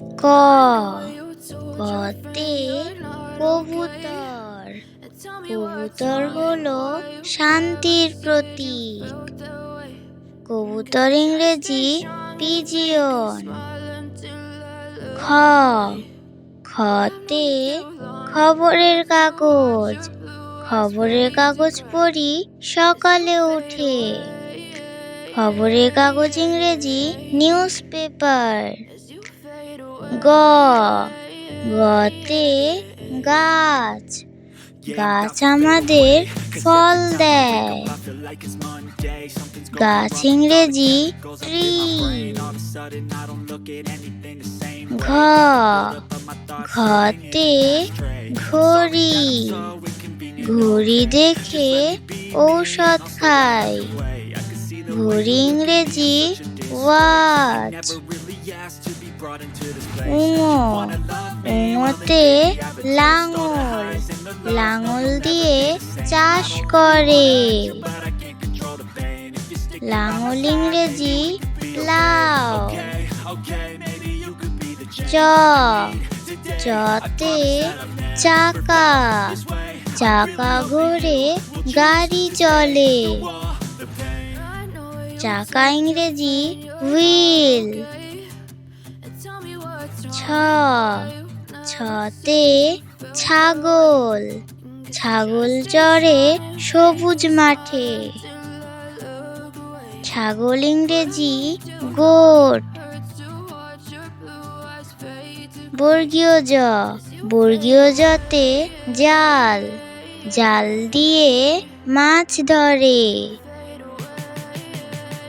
ক কতে কবুতর। কবুতর হলো শান্তির প্রতীক। কবুতর ইংরেজি পিজিয়ন। খ খতে খবরের কাগজ। খবরের কাগজ পড়ি সকালে উঠে। খবরের কাগজ ইংরেজি নিউজ পেপার। গ গতে গাছ। গাছ আমাদের ফল দেয়। গাছ ইংরেজি ট্রি। ঘ ঘতে ঘড়ি। ঘড়ি দেখে ঔষধ খাই। ঘড়ি ইংরেজি ওয়াচ। উঙোতে লাঙল। লাঙল দিয়ে চাষ করে। লাঙল ইংরেজি প্লাউ। চতে চাকা। চাকা ঘোরে গাড়ি চলে। চাকা ইংরেজি হুইল। ছতে ছাগল। ছাগল চড়ে সবুজ মাঠে। ছাগল ইংরেজি গোট। বর্গীয় জ। বর্গীয় জতে জাল। জাল দিয়ে মাছ ধরে।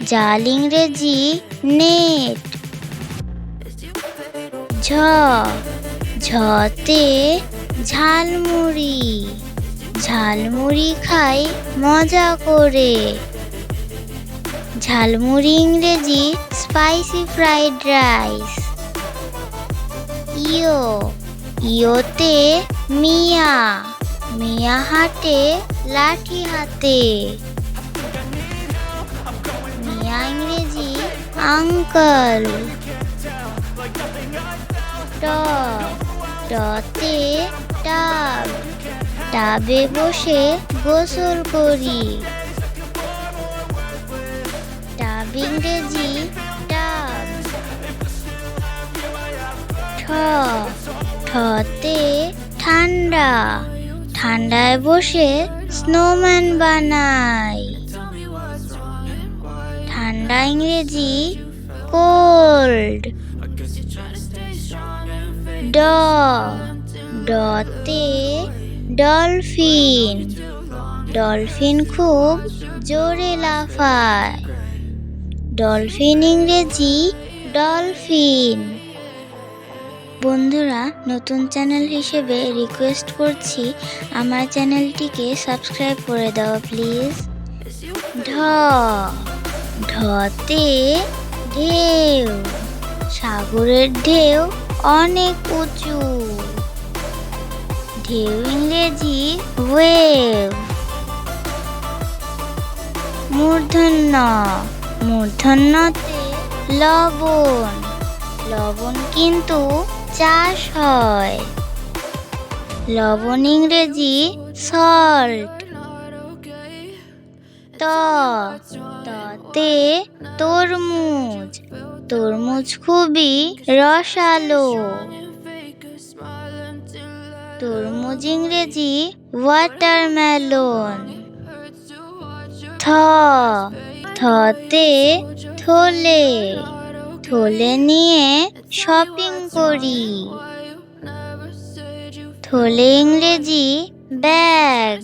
জাল ইংরেজি নেট। ঝতে ঝালমুড়ি। ঝালমুড়ি খাই মজা করে। ঝালমুড়ি ইংরেজি স্পাইসি ফ্রাইড রাইস। ইয়োতে মিয়া। মিয়া হাঁটে লাঠি হাতে। মিয়া ইংরেজি আঙ্কেল। টতে টাব। টাবে বসে গোসল করি। টাব ইংরেজি টাব। ঠতে ঠান্ডা। ঠান্ডায় বসে স্নোম্যান বানাই। ঠান্ডা ইংরেজি কোল্ড। ডতে ডলফিন। ডলফিন খুব জোরে লাফায়। ডলফিন ইংরেজি ডলফিন। বন্ধুরা, নতুন চ্যানেল হিসেবে রিকোয়েস্ট করছি আমার চ্যানেলটিকে সাবস্ক্রাইব করে দাও প্লিজ। ঢতে ঢেউ। সাগরের ঢেউ অনেক উঁচু। ঢেউ ইংরেজি ওয়েভ। মূর্ধন্য। মূর্ধন্যতে লবণ। লবণ কিন্তু চাষ হয়। লবণ ইংরেজি সল্ট। ততে তরমুজ। তরমুজ খুবই রসালো। তরমুজ ইংরেজি ওয়াটারমেলন। থতে থলে। থলে নিয়ে শপিং করি। থলে ইংরেজি ব্যাগ।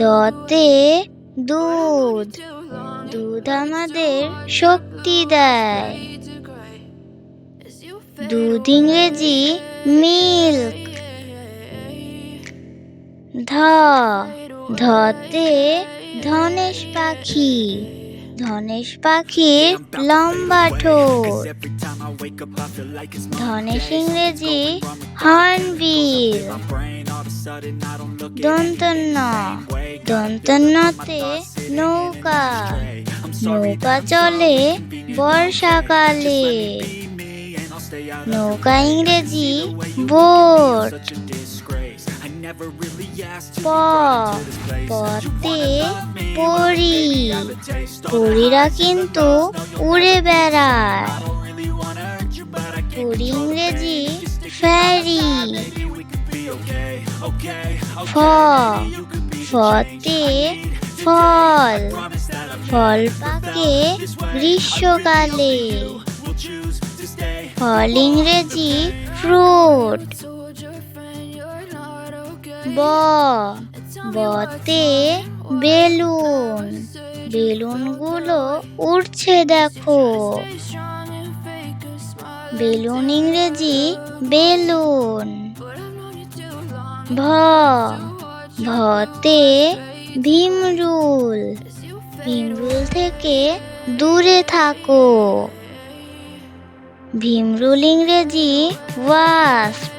দতে দুধ। দুধ আমাদের শক্তি দেয়। দুধ ইংরেজি মিল্ক। ধতে ধনেশ পাখি। ধনেশ পাখির লম্বা ঠোঁট। ধনেশ ইংরেজি হর্নবিল। দন্তন্য দন্তন্যতে নৌকা, নৌকা চলে বর্ষাকালে। নৌকা ইংরেজি বোট। পতে পরী, পরীরা কিন্তু উড়ে বেড়ায়। পরী ইংরেজি ফেরি। ফতে ফল, ফল পাকে গ্রীষ্মকালে। ফল ইংরেজি ফ্রুট। বতে বেলুন, বেলুনগুলো উড়ছে দেখো। বেলুন ইংরেজি বেলুন। ভতে ভীমরুল, ভীমরুল থেকে দূরে থাকো। ভীমরুল ইংরেজি ওয়াস্প।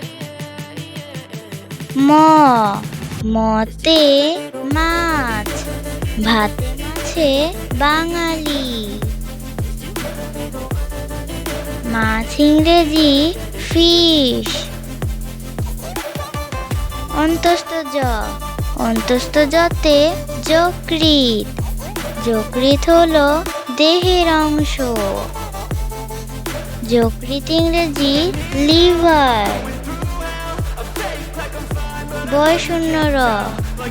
মতে মাছ, ভাতে মাছে বাঙালি। মাছ ইংরেজি ফিশ। অন্তস্থ জতে যকৃৎ, যকৃৎ হলো দেহের অংশ। যকৃৎ ইংরেজি লিভার।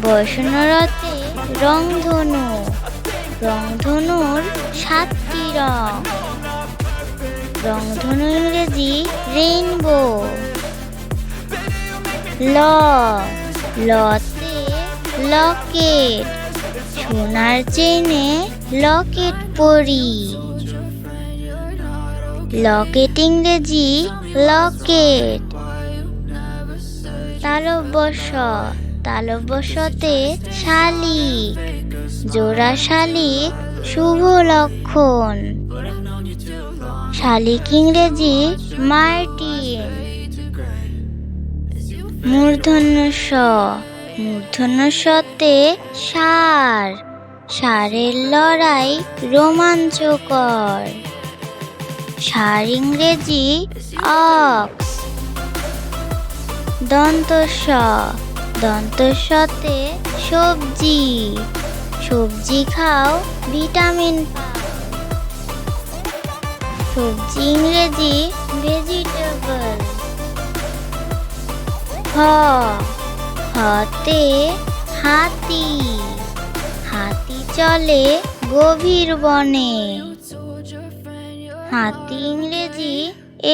বয়শূন্যরতে রংধনু, রংধনুর 7টি রং। রংধনু ইংরেজি রেইনবো। লতে লকেট, সোনার চেনে লকেট পরি। লকেট ইংরেজি লকেট। তালব্যশতে শালিক, জোড়া শালিক শুভ লক্ষণ। শালিক ইংরেজি মার্টিন। মূর্ধন্য শতে ষাঁড়, ষাঁড়ের লড়াই রোমাঞ্চকর। ষাঁড় ইংরেজি অক্স। দন্তস্বতে সবজি, সবজি খাও ভিটামিন পাও। সবজি ইংরেজি ভেজিটেবল। হতে হাতি, হাতি চলে গভীর বনে। হাতি ইংরেজি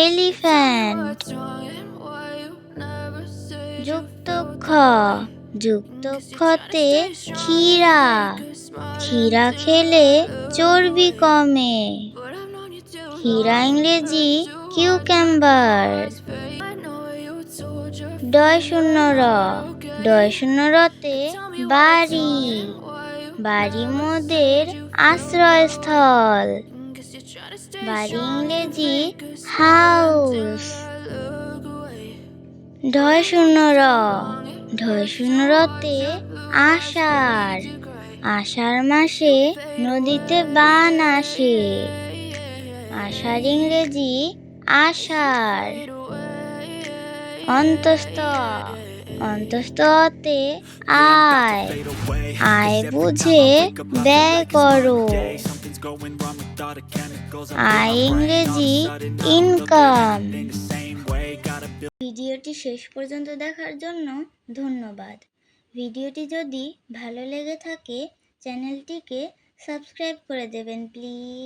এলিফ্যান্ট। যুক্তক্ষতে ক্ষীরা, ক্ষীরা খেলে চর্বি কমে। ক্ষীরা ইংরেজি কিউক্যাম্বার। ডয়শূন্যরতে বাড়ি, বাড়ি মোদের আশ্রয়স্থল। বাড়ি ইংরেজি হাউস। ঢয়শূন্যরতে আষাঢ়, আষাঢ় মাসে নদীতে বান আসে। আষাঢ় ইংরেজি আষাঢ়। অন্তস্থতে আয়, আয় বুঝে ব্যয় করো। আয় ইংরেজি ইনকাম। ভিডিওটি শেষ পর্যন্ত দেখার জন্য ধন্যবাদ। ভিডিওটি যদি ভালো লেগে থাকে চ্যানেলটিকে সাবস্ক্রাইব করে দেবেন প্লিজ।